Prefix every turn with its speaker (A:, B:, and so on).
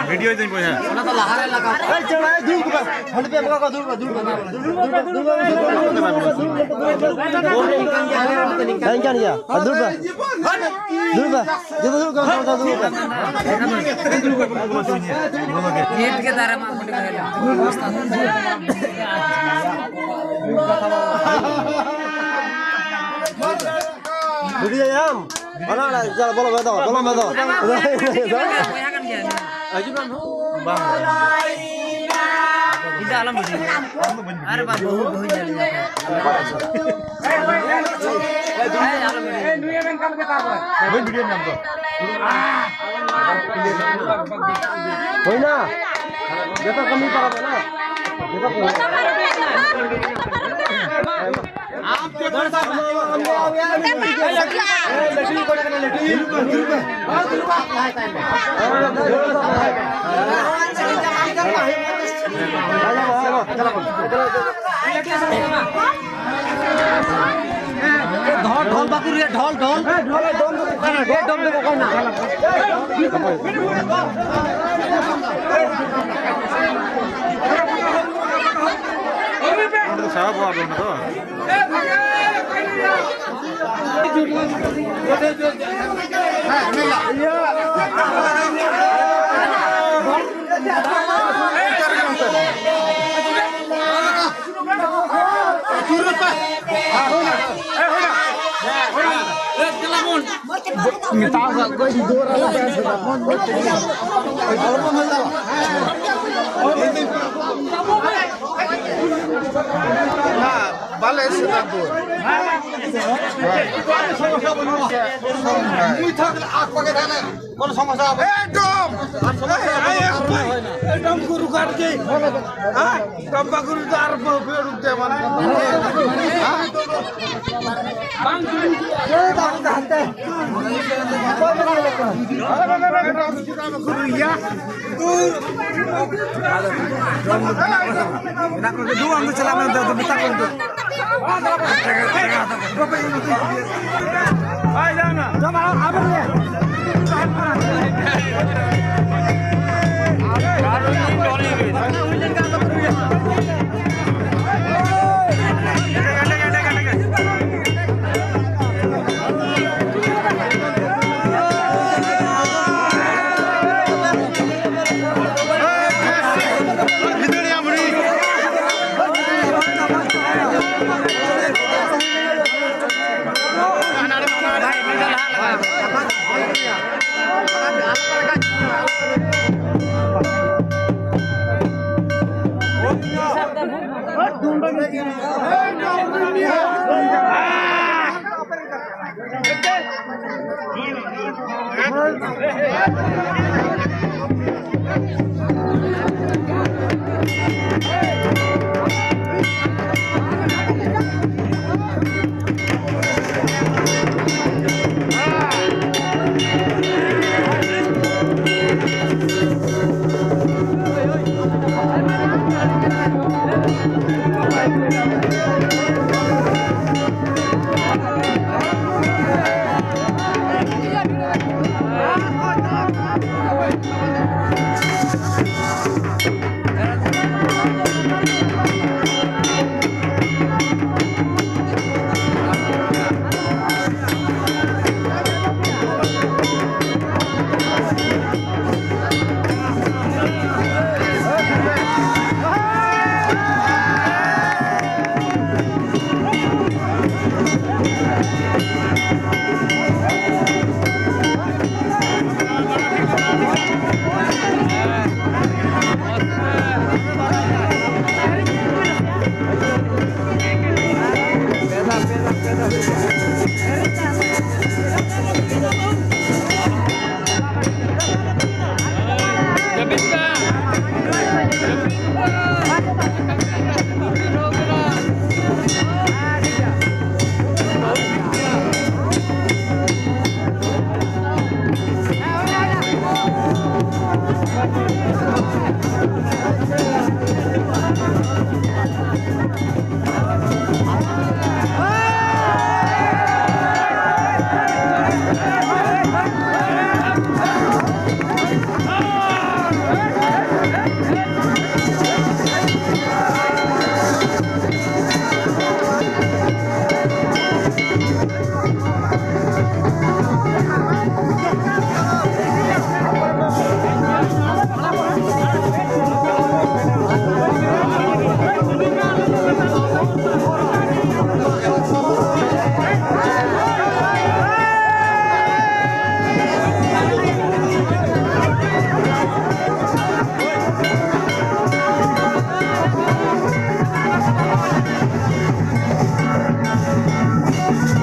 A: Video दिन को है ना तो लहारे लगा चला दूर को हट पे बगा दूर दूर कहीं क्या नहीं दूर पे जब दूर का गेट के दारा में वीडियो याम ana चल बोलो मैं तो अजी बन bang di dalam ini ada babu ini ढोल बाकुरी ढोल ढोल ढोल देखो कोई ना साहब आ रहे हैं Balai sedabur. Muita aku pakai tanah. Kalau sama siapa? Dom. Dom guru kerja. Ah, dom guru dar beru teman. Bang guru. Dom dah. Guru ya. Tur. Nak kedua ambil selama untuk betak untuk. Hai jangan. Coba apa ni? Baru ni doli. Hujan kan tak perlu. है।